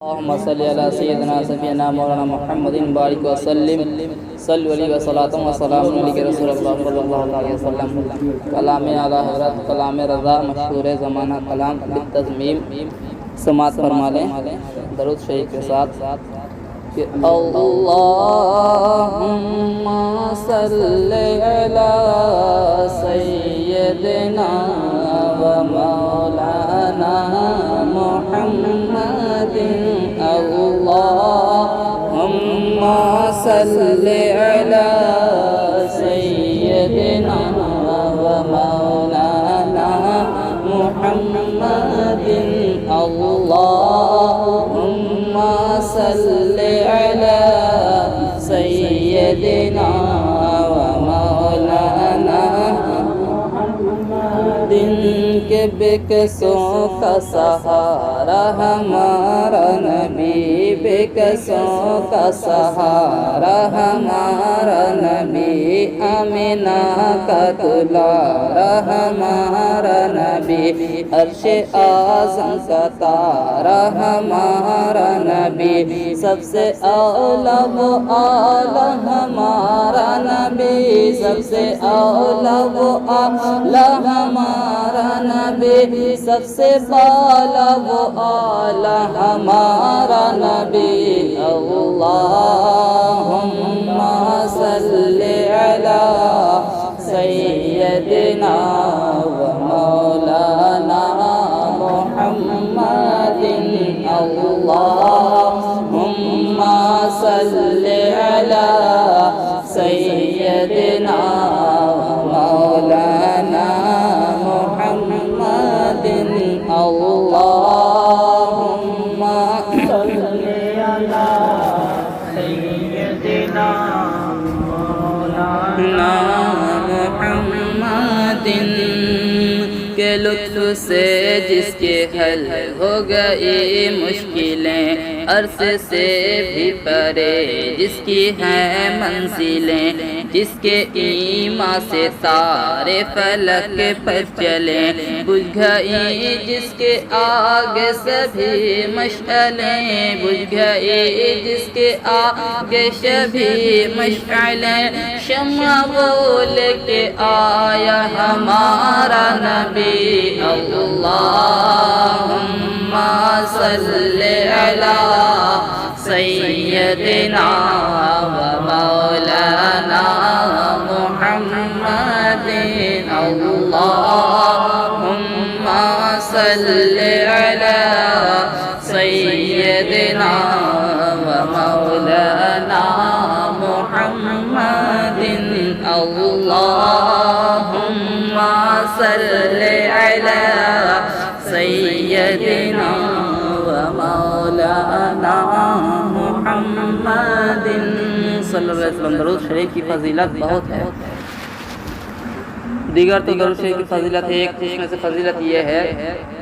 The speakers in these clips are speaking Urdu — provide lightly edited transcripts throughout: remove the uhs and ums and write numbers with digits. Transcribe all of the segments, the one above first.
اللهم صل على سيدنا سفينا مولانا محمد بارك وسلم صلوا علیہ وسلم وسلام علیہ رسول اللہ صلی اللہ علیہ وسلم. کلام اعلیٰ حضرت کلام رضا مشہور زمانہ کلام بالتضمیم سماعت فرما لیں درود شریف کے ساتھ کہ اللہم صلی علی سیدنا و مولانا محمد. اللہم صلی علی سیدنا و مولانا محمد. اللہم صلی علی سیدنا و مولانا دن کے بکسوں کا سہارا ہمارا نبی, بکسوں کا سہارا ہمارا نبی, آمینہ کا دلارا ہمارا نبی, عرش اعظم کا تارا ہمارا نبی, سب سے اولیٰ و اعلیٰ ہمارا نبی, سب سے اولیٰ و اعلیٰ ہمارا نبی, سب سے بالا و اعلیٰ ہمارا نبی. اللہم صلی علی سیدنا و مولانا محمد. اللہم صلی علی سیدنا و مولانا محمد. اللہم صلی علی سیدنا مولانا محمد. کے لطف سے جس کے حل ہو گئی مشکلیں, عرصے سے بھی پرے جس کی ہیں منزلیں, جس کے ایمان سے تارے فلک پر چلیں, بجھ گئی جس کے آگے سبھی مشعلیں, بجھ گئی جس کے آگے سبھی مشعلیں, شمع وہ لے کے آیا ہمارا نبی. اللہم صلی علی سیدنا و مولانا محمد. اللہم صلی علی سیدنا و مولانا محمد. اللہم صلی علی سیدنا و مولانا محمد صلی اللہ علیہ وسلم. درود شریف کی فضیلت بہت ہے, دیگر تو درود شریف کی فضیلت ہے. ایک اس میں سے فضیلت یہ ہے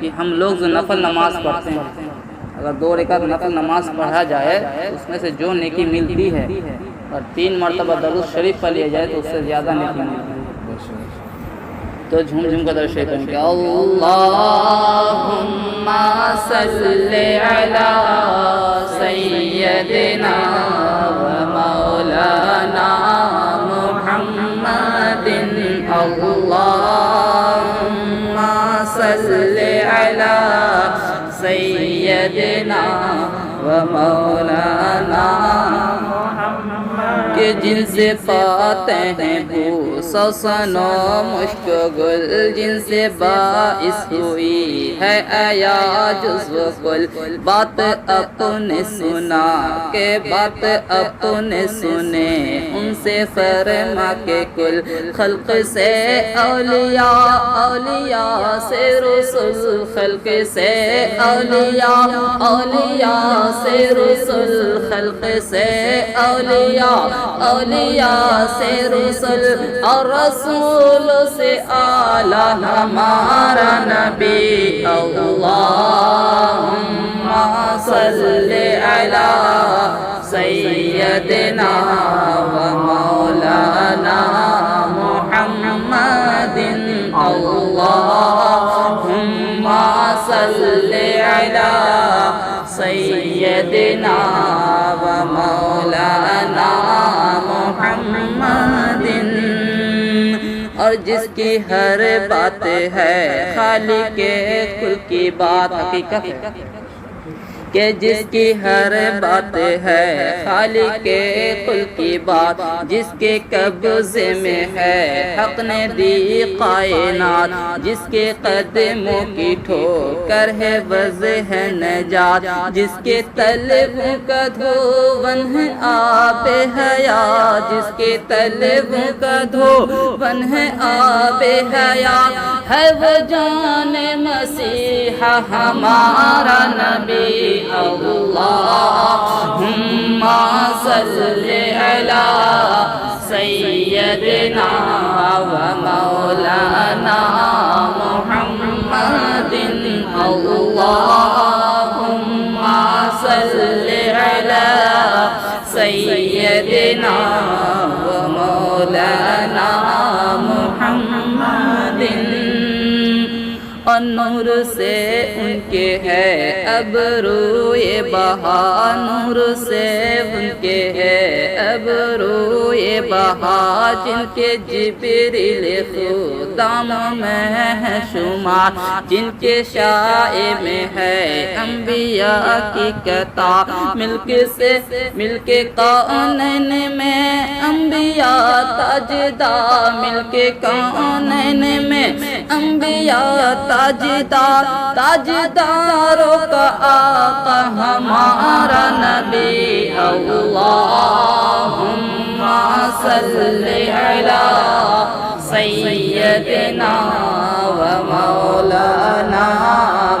کہ ہم لوگ جو نفل نماز پڑھتے ہیں, اگر 2 رکعت نفل نماز پڑھا جائے اس میں سے جو نیکی ملتی ہے, اور 3 مرتبہ درود شریف پڑھ لیا جائے تو اس سے زیادہ نیکی ملتی ہے. تو جھوم جھوم کا درود شریف پڑھیں گے. اللہم صلی علی سیدنا و مولانا محمد. اللہم صلی علی سیدنا و مولانا کہ جن سے پاتے ہیں بوسہ ثنا مشک گل, جن سے باعث ہوئی ہے آیا جزو کل, بات اپنے سنا کہ بات اپنے سنے, ان سے فرما کے کل خلق سے اولیاء, اولیاء سے رسول, خلق سے اولیاء, اولیاء سے رسول, خلق سے اولیاء, اولیاء سے رسول, اور رسول سے اعلیٰ ہمارا نبی. اللہم صلی علی سیدنا و مولانا محمد. اللہم صل علی سیدنا و مولانا محمد، اور جس کی ہر بات ہے خالق کل کی بات حقیقت ہے کہ جس کی ہر بات ہے خالق کل کی بات، جس کے قبضے میں ہے حق نے دی کائنات، جس کے قدموں کی ٹھوکر ہے وضع ہے نجات، جس کے طلبوں کا دھون ہے آب حیات، جس کے طلبوں کا دھون ہے آب حیات، ہے وہ جان مسیحا ہمارا نبی۔ اللہم صلی علی سیدنا و مولانا محمد، اللہم صلی علی سیدنا و مولانا محمد، اور نور سے ان کے ہے ابروئے بہا، نور سے ان کے ہے ابروئے بہا، جن کے جبریل خدام میں ہے شمار، جن کے شائع میں ہے انبیاء کی کتاب، مل کے کونین میں انبیاء تاجدار، مل کے کونین میں انبیاء تاجداروں کا آقا ہمارا نبی۔ اللہم صلی علی سیدنا و مولانا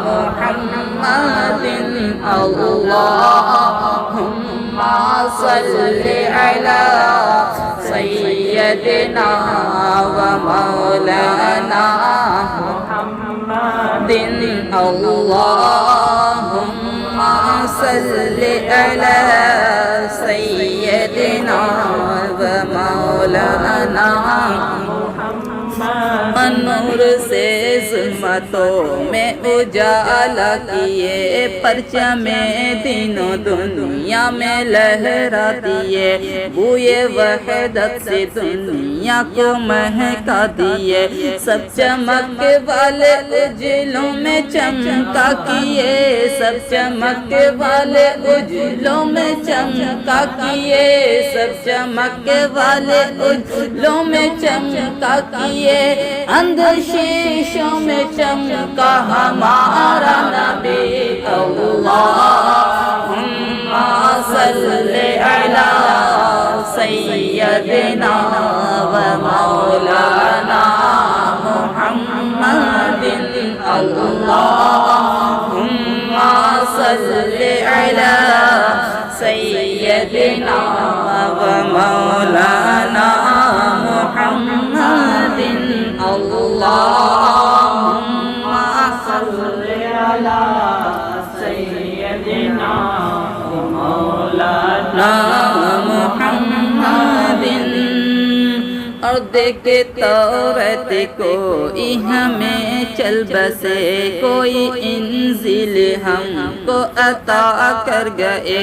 محمد، اللہم صلی علی سیدنا و مولانا محمد، اللہم صلی علی سیدنا و مولانا محمد، نور سے ظلمتوں میں اجالا کیے، پرچم دین و دنیا میں لہرا دیے، بوئے وحدت سے دنیا کو مہکا دیے، سب چمک والے اجلوں میں چمکا کیے، سب چمک والے اجلوں میں چمکا کیے، سب چمک والے اجلوں میں چمکا کیے، اندر شیشوں میں چمکا ہمارا نبی۔ اللہم صلی علی سیدنا و مولانا محمد، اللہم صلی علی سیدنا و مولانا محمد، اللہم صلی علی سیدنا و مولانا محمد، اور دیکھے توریت کوئی ہمیں چل بسے، کوئی انزل ہم کو عطا کر گئے،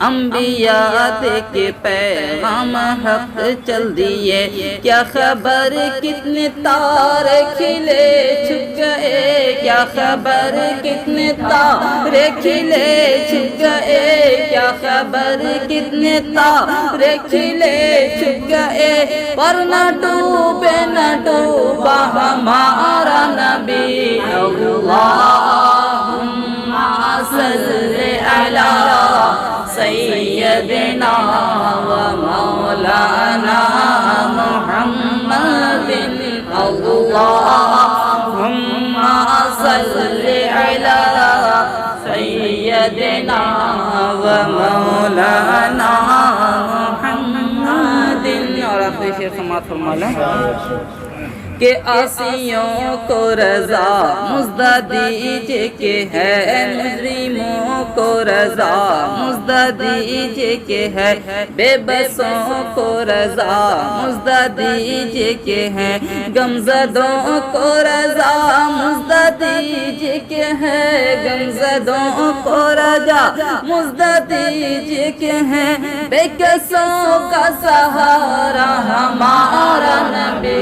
انبیاء دے کے پیغام حق چل دیے، کیا خبر کتنے تارے کھلے چھپ گئے، کیا خبر کتنے تارے کھلے چھپ گئے، کیا خبر کتنے تارے کھلے چھپ گئے، پر نہ ڈوبے نہ ڈوبا ہمارا نبی۔ اللہم صلی علی سیدنا و مولانا محمد، اللہم صلی علی سیدنا و مولانا محمد۔ اور آخری شعر سماعت فرما لیں کہ عاصیوں کو رضا مزدہ دیجئے کہ ہے مجرموں کو رضا مزدہ دیجئے کہ ہے بے بسوں کو رضا مزدہ دیجئے کہ ہے غمزدوں کو رضا مزدہ دیجئے کہ ہے غمزدوں کو رضا مزدہ دیجئے کہ ہے بے کسوں کا سہارا ہمارا نبی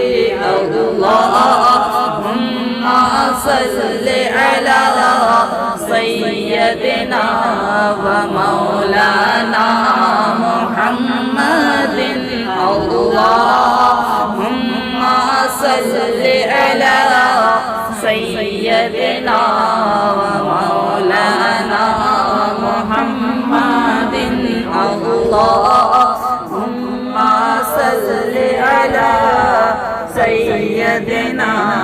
اللہم صلی علی سیدنا و مولانا محمد اللہم صلی علی سیدنا و مولانا محمد اللہم صلی علی سیدنا